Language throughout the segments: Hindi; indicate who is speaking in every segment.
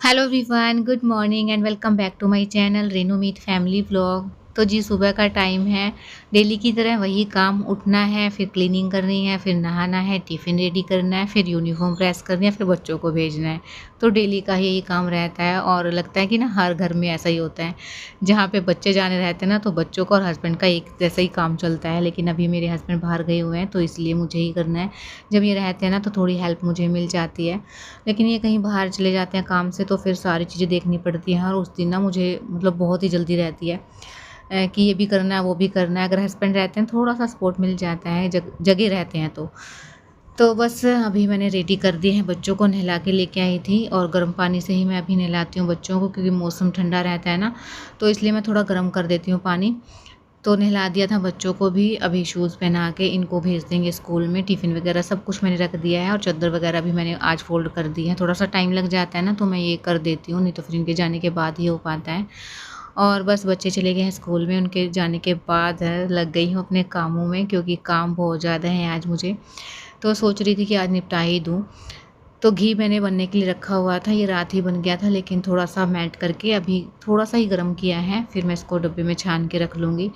Speaker 1: Hello everyone, good morning and welcome back to my channel Renu Meet family vlog. तो जी सुबह का टाइम है। डेली की तरह वही काम, उठना है, फिर क्लीनिंग करनी है, फिर नहाना है, टिफ़िन रेडी करना है, फिर यूनिफॉर्म प्रेस करनी है, फिर बच्चों को भेजना है। तो डेली का यही काम रहता है और लगता है कि ना हर घर में ऐसा ही होता है। जहाँ पे बच्चे जाने रहते हैं ना तो बच्चों का और हस्बैंड का एक जैसा ही काम चलता है, लेकिन अभी मेरे हस्बैंड बाहर गए हुए हैं तो इसलिए मुझे ही करना है। जब ये रहते हैं ना तो थोड़ी हेल्प मुझे मिल जाती है, लेकिन ये कहीं बाहर चले जाते हैं काम से तो फिर सारी चीज़ें देखनी पड़ती हैं और उस दिन ना मुझे मतलब बहुत ही जल्दी रहती है कि ये भी करना है वो भी करना है। अगर हस्बैंड रहते हैं थोड़ा सा सपोर्ट मिल जाता है, जगह रहते हैं तो बस अभी मैंने रेडी कर दिए हैं। बच्चों को नहला के लेके आई थी और गर्म पानी से ही मैं अभी नहलाती हूँ बच्चों को, क्योंकि मौसम ठंडा रहता है ना, तो इसलिए मैं थोड़ा गर्म कर देती हूँ पानी। तो नहला दिया था बच्चों को भी, अभी शूज़ पहना के इनको भेज देंगे स्कूल में। टिफ़िन वगैरह सब कुछ मैंने रख दिया है और चादर वगैरह भी मैंने आज फ़ोल्ड कर दी है। थोड़ा सा टाइम लग जाता है ना तो मैं ये कर देती हूँ, नहीं तो फिर इनके जाने के बाद ही हो पाता है। और बस बच्चे चले गए हैं स्कूल में, उनके जाने के बाद लग गई हूँ अपने कामों में, क्योंकि काम बहुत ज़्यादा है आज मुझे। तो सोच रही थी कि आज निपटा ही दूँ। तो घी मैंने बनने के लिए रखा हुआ था, ये रात ही बन गया था, लेकिन थोड़ा-सा मेल्ट करके अभी थोड़ा-सा ही गरम किया है, फिर मैं इसको डब्बे में छान के रख लूँगी।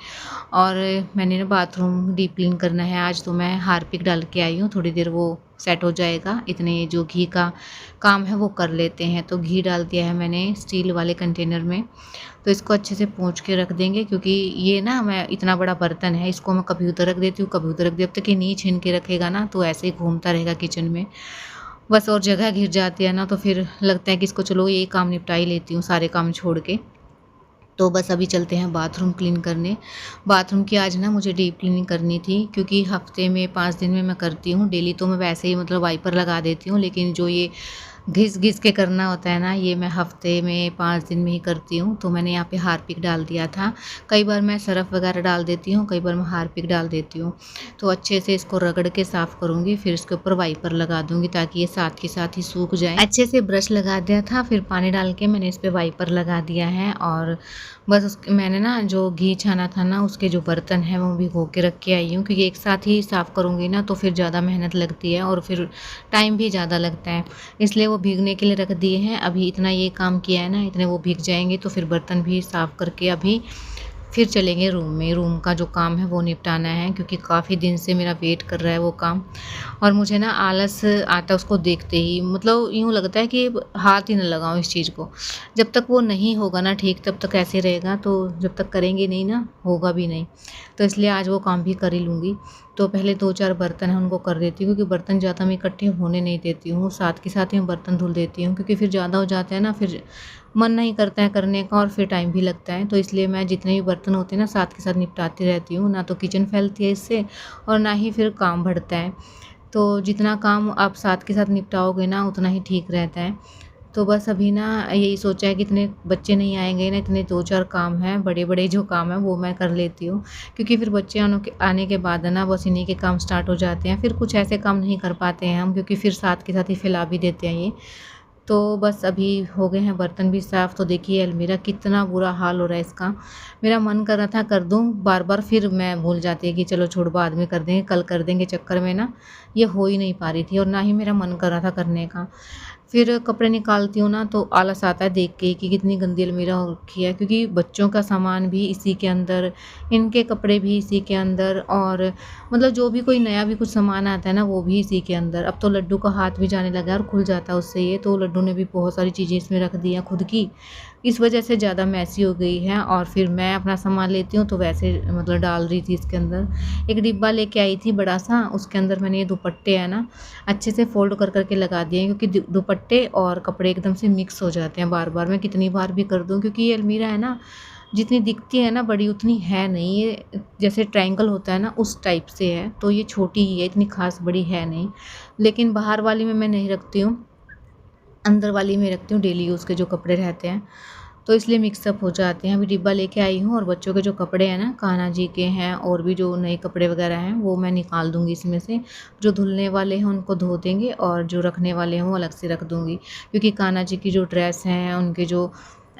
Speaker 1: और मैंने ना बाथरूम डीप क्लीन करना है आज, तो मैं हार्पिक डाल के आई हूँ, थोड़ी देर वो सेट हो जाएगा। इतने जो घी का काम है वो कर लेते हैं। तो घी डाल दिया है मैंने स्टील वाले कंटेनर में, तो इसको अच्छे से पोंछ के रख देंगे, क्योंकि ये ना मैं इतना बड़ा बर्तन है, इसको मैं कभी उधर रख देती हूँ, कभी उधर रख देती हूँ। जब तक ये नहीं छीन के रखेगा ना तो ऐसे ही घूमता रहेगा किचन में। बस और जगह घिर जाती है ना तो फिर लगता है कि इसको चलो ये काम निपटा ही लेती हूँ सारे काम छोड़ के। तो बस अभी चलते हैं बाथरूम क्लीन करने। बाथरूम की आज ना मुझे डीप क्लीनिंग करनी थी, क्योंकि हफ्ते में 5 दिन में मैं करती हूँ। डेली तो मैं वैसे ही मतलब वाइपर लगा देती हूँ, लेकिन जो ये घिस-घिस के करना होता है ना, ये मैं हफ्ते में 5 दिन में ही करती हूँ। तो मैंने यहाँ पे हार्पिक डाल दिया था। कई बार मैं सरफ़ वगैरह डाल देती हूँ, कई बार मैं हार्पिक डाल देती हूँ। तो अच्छे से इसको रगड़ के साफ़ करूँगी, फिर इसके ऊपर वाइपर लगा दूँगी ताकि ये साथ के साथ ही सूख जाए। अच्छे से ब्रश लगा दिया था, फिर पानी डाल के मैंने इस पे वाइपर लगा दिया है। और बस मैंने ना जो घी छाना था ना उसके जो बर्तन हैं वो भिगो के रख के आई हूँ, क्योंकि एक साथ ही साफ़ करूँगी ना तो फिर ज़्यादा मेहनत लगती है और फिर टाइम भी ज़्यादा लगता है, इसलिए वो भीगने के लिए रख दिए हैं। अभी इतना ये काम किया है ना, इतने वो भीग जाएंगे तो फिर बर्तन भी साफ़ करके अभी फिर चलेंगे रूम में। रूम का जो काम है वो निपटाना है, क्योंकि काफ़ी दिन से मेरा वेट कर रहा है वो काम। और मुझे ना आलस आता है उसको देखते ही, मतलब यूँ लगता है कि हाथ ही ना लगाऊँ इस चीज़ को। जब तक वो नहीं होगा ना ठीक, तब तक ऐसे रहेगा, तो जब तक करेंगे नहीं ना होगा भी नहीं। तो इसलिए आज वो काम भी कर ही लूँगी। तो पहले 2-4 बर्तन हैं उनको कर देती हूँ, क्योंकि बर्तन ज़्यादा मैं इकट्ठे होने नहीं देती हूँ, साथ के साथ ही मैं बर्तन धुल देती हूँ, क्योंकि फिर ज़्यादा हो जाते हैं ना, फिर मन नहीं करता है करने का और फिर टाइम भी लगता है। तो इसलिए मैं जितने भी बर्तन होते हैं ना साथ के साथ निपटाती रहती हूँ, ना तो किचन फैलती है इससे और ना ही फिर काम बढ़ता है। तो जितना काम आप साथ के साथ निपटाओगे ना उतना ही ठीक रहता है। तो बस अभी ना यही सोचा है कि इतने बच्चे नहीं आएँगे ना, इतने 2-4 काम हैं, बड़े-बड़े जो काम हैं वो मैं कर लेती हूँ। क्योंकि फिर बच्चे आने के बाद है ना बस इन्हीं के काम स्टार्ट हो जाते हैं। फिर कुछ ऐसे काम नहीं कर पाते हैं हम, क्योंकि फिर साथ के साथ ही फैला भी देते हैं ये। तो बस अभी हो गए हैं बर्तन भी साफ़। तो देखिए अलमीरा कितना बुरा हाल हो रहा है इसका। मेरा मन कर रहा था कर दूँ, बार-बार फिर मैं भूल जाती है कि चलो छोड़ो बाद में कर देंगे, कल कर देंगे चक्कर में ना ये हो ही नहीं पा रही थी और ना ही मेरा मन कर रहा था करने का। फिर कपड़े निकालती हूँ ना तो आलस आता है देख के कि कितनी गंदी अलमीरा हो रखी है, क्योंकि बच्चों का सामान भी इसी के अंदर, इनके कपड़े भी इसी के अंदर, और मतलब जो भी कोई नया भी कुछ सामान आता है ना वो भी इसी के अंदर। अब तो लड्डू का हाथ भी जाने लगा है और खुल जाता है उससे ये, तो लड्डू ने भी बहुत सारी चीज़ें इसमें रख दी हैं खुद की। इस वजह से ज़्यादा मैसी हो गई है और फिर मैं अपना सामान लेती हूँ तो वैसे मतलब डाल रही थी इसके अंदर। एक डिब्बा लेके आई थी बड़ा सा, उसके अंदर मैंने ये दुपट्टे हैं ना अच्छे से फ़ोल्ड कर कर के लगा दिए हैं, क्योंकि दुपट्टे और कपड़े एकदम से मिक्स हो जाते हैं बार-बार। मैं कितनी बार भी कर दूँ, क्योंकि ये अलमीरा है ना जितनी दिखती है ना बड़ी उतनी है नहीं, ये जैसे ट्रायंगल होता है ना उस टाइप से है, तो ये छोटी ही है, इतनी ख़ास बड़ी है नहीं। लेकिन बाहर वाली में मैं नहीं रखती हूँ, अंदर वाली में रखती हूँ डेली यूज़ के जो कपड़े रहते हैं, तो इसलिए मिक्सअप हो जाते हैं। अभी डिब्बा लेके आई हूँ और बच्चों के जो कपड़े हैं ना, कान्हा जी के हैं और भी जो नए कपड़े वगैरह हैं वो मैं निकाल दूँगी इसमें से। जो धुलने वाले हैं उनको धो देंगे और जो रखने वाले हैं वो अलग से रख दूँगी, क्योंकि कान्हा जी की जो ड्रेस हैं, उनके जो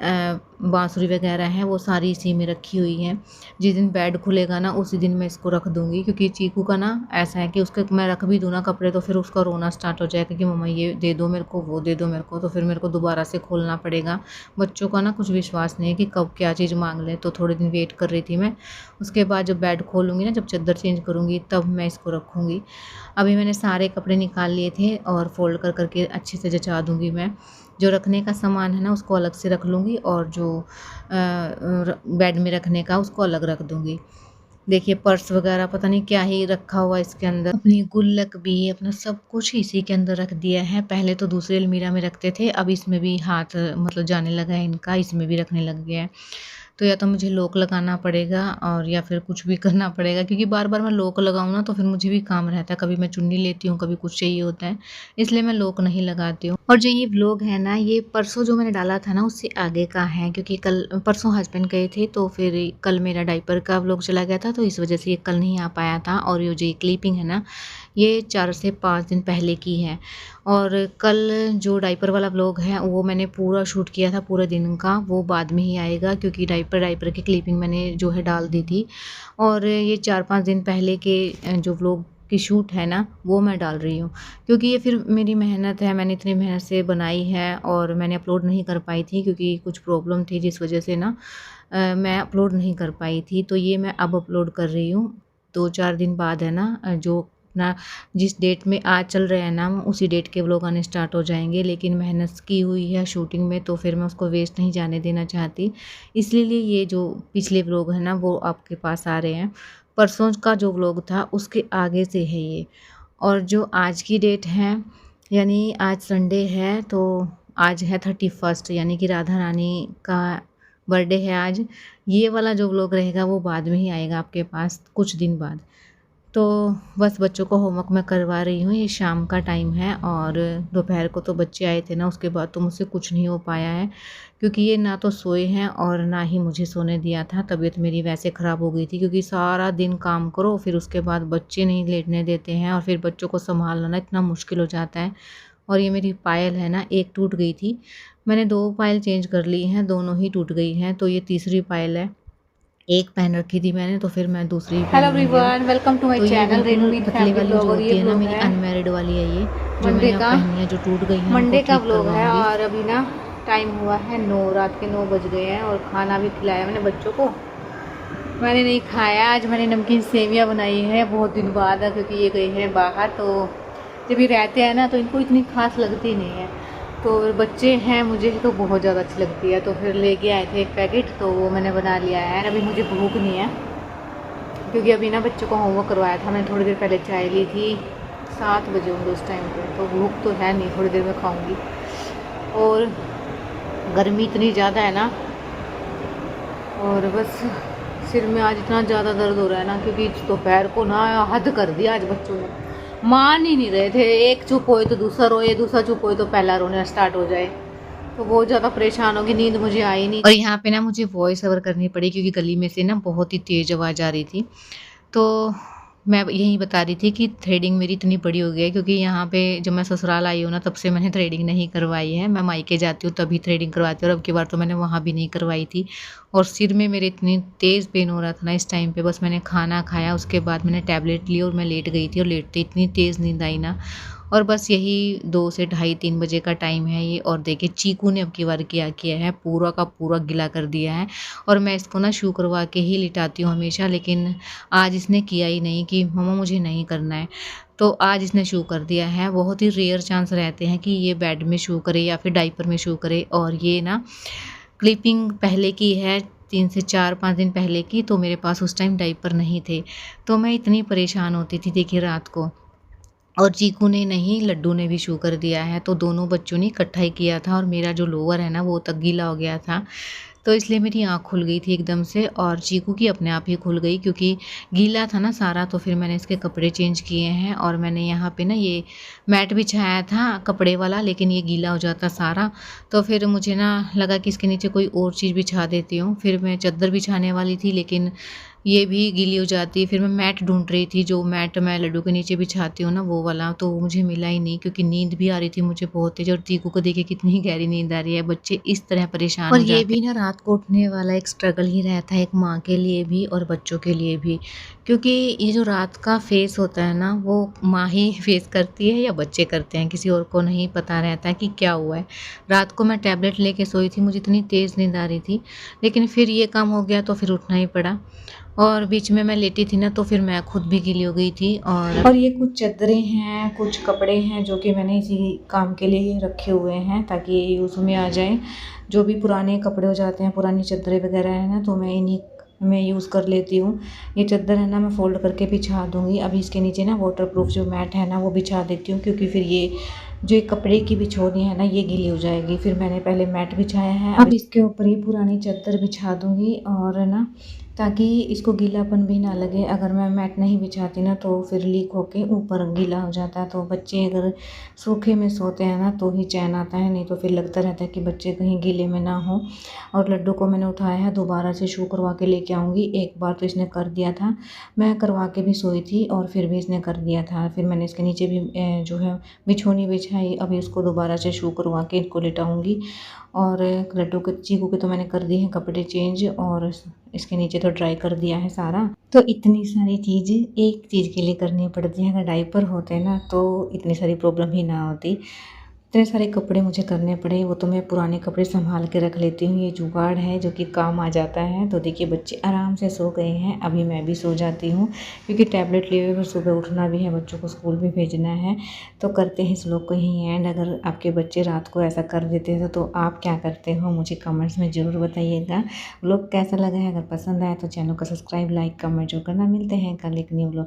Speaker 1: बांसुरी वगैरह है वो सारी इसी में रखी हुई हैं। जिस दिन बेड खुलेगा ना उसी दिन मैं इसको रख दूँगी, क्योंकि चीकू का ना ऐसा है कि उसके मैं रख भी दूँ ना कपड़े तो फिर उसका रोना स्टार्ट हो जाएगा कि मम्मा ये दे दो मेरे को, वो दे दो मेरे को, तो फिर मेरे को दोबारा से खोलना पड़ेगा। बच्चों का ना कुछ विश्वास नहीं है कि कब क्या चीज़ माँग लें, तो थोड़े दिन वेट कर रही थी मैं। उसके बाद जब बेड खोलूँगी ना, जब चद्दर चेंज करूँगी तब मैं इसको रखूँगी। अभी मैंने सारे कपड़े निकाल लिए थे और फ़ोल्ड कर कर के अच्छे से जचा दूँगी मैं। जो रखने का सामान है ना उसको अलग से रख लूँगी और जो बेड में रखने का उसको अलग रख दूँगी। देखिए पर्स वगैरह पता नहीं क्या ही रखा हुआ है इसके अंदर, अपनी गुल्लक भी अपना सब कुछ इसी के अंदर रख दिया है। पहले तो दूसरे अलमीरा में रखते थे, अब इसमें भी हाथ मतलब जाने लगा है इनका, इसमें भी रखने लग गया है। तो या तो मुझे लॉक लगाना पड़ेगा और या फिर कुछ भी करना पड़ेगा, क्योंकि बार-बार मैं लॉक लगाऊँ ना तो फिर मुझे भी काम रहता है। कभी मैं चुन्नी लेती हूँ, कभी कुछ चाहिए होता है, इसलिए मैं लॉक नहीं लगाती हूँ। और जो ये व्लॉग है ना, ये परसों जो मैंने डाला था ना उससे आगे का है, क्योंकि कल परसों हस्बैंड गए थे तो फिर कल मेरा डायपर का व्लॉग चला गया था, तो इस वजह से ये कल नहीं आ पाया था। और ये जो ये क्लिपिंग है ना, ये 4 से 5 दिन पहले की है। और कल जो डायपर वाला व्लॉग है वो मैंने पूरा शूट किया था पूरे दिन का, वो बाद में ही आएगा, क्योंकि डायपर की क्लिपिंग मैंने जो है डाल दी थी। और ये 4-5 दिन पहले के जो व्लॉग की शूट है ना वो मैं डाल रही हूँ, क्योंकि ये फिर मेरी मेहनत है, मैंने इतनी मेहनत से बनाई है और मैंने अपलोड नहीं कर पाई थी क्योंकि कुछ प्रॉब्लम थी जिस वजह से ना मैं अपलोड नहीं कर पाई थी। तो ये मैं अब अपलोड कर रही हूँ 2-4 दिन बाद है ना, जो अपना जिस डेट में आज चल रहे हैं ना उसी डेट के व्लॉग आने स्टार्ट हो जाएंगे। लेकिन मेहनत की हुई है शूटिंग में तो फिर मैं उसको वेस्ट नहीं जाने देना चाहती, इसलिए ये जो पिछले व्लॉग है ना वो आपके पास आ रहे हैं। परसों का जो व्लॉग था उसके आगे से है ये। और जो आज की डेट है, यानी आज संडे है, तो आज है 31 यानी कि राधा रानी का बर्थडे है आज। ये वाला जो व्लॉग रहेगा वो बाद में ही आएगा आपके पास कुछ दिन बाद। तो बस बच्चों को होमवर्क मैं करवा रही हूँ, ये शाम का टाइम है और दोपहर को तो बच्चे आए थे ना, उसके बाद तो मुझसे कुछ नहीं हो पाया है, क्योंकि ये ना तो सोए हैं और ना ही मुझे सोने दिया था। तबीयत मेरी वैसे ख़राब हो गई थी, क्योंकि सारा दिन काम करो फिर उसके बाद बच्चे नहीं लेटने देते हैं और फिर बच्चों को संभालना ना इतना मुश्किल हो जाता है। और ये मेरी पायल है ना, एक टूट गई थी, मैंने 2 पायल चेंज कर ली हैं, दोनों ही टूट गई हैं, तो ये तीसरी पायल है। एक पहन रखी थी मैंने तो फिर मैं दूसरी
Speaker 2: हेलो
Speaker 1: पहन लूँगी अब।
Speaker 2: एवरीवन, वेलकम टू माय
Speaker 1: तो ये
Speaker 2: चैनल रेनू
Speaker 1: बिल्कुल
Speaker 2: विद
Speaker 1: पतले
Speaker 2: फैमिली
Speaker 1: वाली जो
Speaker 2: ब्लॉग। और
Speaker 1: होती
Speaker 2: ये
Speaker 1: है ना
Speaker 2: व्लॉग
Speaker 1: मेरी
Speaker 2: है
Speaker 1: अनमैरिड वाली है ये, जो
Speaker 2: मंडे
Speaker 1: मैंने अब
Speaker 2: का
Speaker 1: पहनी है, जो टूट गई है
Speaker 2: मंडे
Speaker 1: उनको
Speaker 2: का
Speaker 1: ठीक
Speaker 2: व्लॉग है।
Speaker 1: करवाऊँगी।
Speaker 2: और अभी ना टाइम हुआ है 9, रात के 9 बज गए हैं और खाना भी खिलाया मैंने बच्चों को। मैंने नहीं खाया, आज मैंने नमकीन सेवियाँ बनाई है बहुत दिन बाद, क्योंकि ये गए हैं बाहर, तो जब ये रहते हैं ना तो इनको इतनी खास लगती नहीं है, तो बच्चे हैं मुझे तो बहुत ज़्यादा अच्छी लगती है, तो फिर लेके आए थे एक पैकेट, तो वो मैंने बना लिया है। अभी मुझे भूख नहीं है, क्योंकि अभी ना बच्चों को होमवर्क करवाया था, मैंने थोड़ी देर पहले चाय ली थी, 7 बजे होंगे उस टाइम पे, तो भूख तो है नहीं, थोड़ी देर में खाऊंगी। और गर्मी इतनी ज़्यादा है ना, और बस सिर में आज इतना ज़्यादा दर्द हो रहा है ना, क्योंकि दोपहर को ना हद कर दिया आज बच्चों ने, मान ही नहीं रहे थे, एक चुप होए तो दूसरा रोए, दूसरा चुप होए तो पहला रोना स्टार्ट हो जाए, तो बहुत ज़्यादा परेशान होगी, नींद मुझे आई नहीं।
Speaker 1: और यहाँ पे ना मुझे वॉइस ओवर करनी पड़ी क्योंकि गली में से ना बहुत ही तेज़ आवाज़ आ रही थी। तो मैं यही बता रही थी कि थ्रेडिंग मेरी इतनी बड़ी हो गई है, क्योंकि यहाँ पे जब मैं ससुराल आई हूँ ना तब से मैंने थ्रेडिंग नहीं करवाई है। मैं मायके जाती हूँ तभी थ्रेडिंग करवाती हूँ, और अब की बार तो मैंने वहाँ भी नहीं करवाई थी। और सिर में मेरे इतनी तेज़ पेन हो रहा था ना इस टाइम पे, बस मैंने खाना खाया उसके बाद मैंने टैबलेट ली और मैं लेट गई थी, और लेटते इतनी तेज़ नींद आई ना। और बस यही 2 से ढाई 3 बजे का टाइम है ये, और देखिए चीकू ने अब की बार क्या किया है, पूरा का पूरा गीला कर दिया है। और मैं इसको ना शू करवा के ही लिटाती हूँ हमेशा, लेकिन आज इसने किया ही नहीं कि मम्मा मुझे नहीं करना है, तो आज इसने शू कर दिया है। बहुत ही रेयर चांस रहते हैं कि ये बेड में शू करे या फिर डायपर में शू करे। और ये ना क्लिपिंग पहले की है, 3 से 4-5 दिन पहले की, तो मेरे पास उस टाइम डायपर नहीं थे, तो मैं इतनी परेशान होती थी देखिए रात को। और चीकू ने नहीं, लड्डू ने भी शू कर दिया है, तो दोनों बच्चों ने इकट्ठा ही किया था, और मेरा जो लोअर है ना वो तक गीला हो गया था, तो इसलिए मेरी आँख खुल गई थी एकदम से, और चीकू की अपने आप ही खुल गई क्योंकि गीला था ना सारा। तो फिर मैंने इसके कपड़े चेंज किए हैं, और मैंने यहाँ पे ना ये मैट बिछाया था कपड़े वाला, लेकिन ये गीला हो जाता सारा, तो फिर मुझे ना लगा कि इसके नीचे कोई और चीज़ बिछा देती हूँ। फिर मैं चद्दर बिछाने वाली थी, लेकिन ये भी गीली हो जाती है। फिर मैं मैट ढूँढ रही थी, जो मैट मैं लड्डू के नीचे बिछाती हूँ ना वो वाला, तो वो मुझे मिला ही नहीं क्योंकि नींद भी आ रही थी मुझे बहुत तेज़ और चीकू को देखिए कितनी गहरी नींद आ रही है। बच्चे इस तरह परेशान
Speaker 2: और
Speaker 1: हो
Speaker 2: ये
Speaker 1: जाते
Speaker 2: भी
Speaker 1: हैं।
Speaker 2: ना रात को उठने वाला एक स्ट्रगल ही रहता है, एक माँ के लिए भी और बच्चों के लिए भी। क्योंकि ये जो रात का फ़ेस होता है ना, वो माँ ही फ़ेस करती है या बच्चे करते हैं, किसी और को नहीं पता रहता है कि क्या हुआ है। रात को मैं टैबलेट लेके सोई थी, मुझे इतनी तेज़ नींद आ रही थी, लेकिन फिर ये काम हो गया तो फिर उठना ही पड़ा। और बीच में मैं लेटी थी ना तो फिर मैं खुद भी गीली हो गई थी। और ये कुछ चद्दरें हैं, कुछ कपड़े हैं जो कि मैंने इसी काम के लिए रखे हुए हैं ताकि ये यूज़ में आ जाएँ। जो भी पुराने कपड़े हो जाते हैं, पुरानी चद्दरें वगैरह हैं ना, तो मैं इन्हीं में यूज़ कर लेती हूँ। ये चद्दर है ना मैं फ़ोल्ड करके बिछा दूँगी। अभी इसके नीचे ना वाटरप्रूफ जो मैट है ना वो बिछा देती हूँ, क्योंकि फिर ये जो एक कपड़े की बिछौनी है ना ये गीली हो जाएगी। फिर मैंने पहले मैट बिछाया है, अब इसके ऊपर ये पुरानी चद्दर बिछा दूँगी और ना ताकि इसको गीलापन भी ना लगे। अगर मैं मैट नहीं बिछाती ना तो फिर लीक होके ऊपर गीला हो जाता है। तो बच्चे अगर सूखे में सोते हैं ना तो ही चैन आता है, नहीं तो फिर लगता रहता है कि बच्चे कहीं गीले में ना हो। और लड्डू को मैंने उठाया है, दोबारा से शू करवा के लेके आऊँगी। एक बार तो इसने कर दिया था, मैं करवा के भी सोई थी और फिर भी इसने कर दिया था। फिर मैंने इसके नीचे भी जो है बिछौनी बिछाई। अभी उसको दोबारा से शू करवा के इनको लिटाऊँगी। और लड्डू के चीकू के तो मैंने कर दिए हैं कपड़े चेंज और इसके नीचे तो ड्राई कर दिया है सारा। तो इतनी सारी चीज़ एक चीज़ के लिए करनी पड़ती है। अगर डायपर होते ना तो इतनी सारी प्रॉब्लम ही ना होती। इतने सारे कपड़े मुझे करने पड़े, वो तो मैं पुराने कपड़े संभाल के रख लेती हूँ। ये जुगाड़ है जो कि काम आ जाता है। तो देखिए बच्चे आराम से सो गए हैं, अभी मैं भी सो जाती हूँ क्योंकि टैबलेट लिए हुए फिर सुबह उठना भी है, बच्चों को स्कूल भी भेजना है। तो करते हैं इस व्लॉग को यहीं एंड। अगर आपके बच्चे रात को ऐसा कर देते हैं तो आप क्या करते हो मुझे कमेंट्स में ज़रूर बताइएगा। व्लॉग कैसा लगा है, अगर पसंद आया तो चैनल को सब्सक्राइब, लाइक, कमेंट जरूर करना। मिलते हैं कल एक न्यू व्लॉग।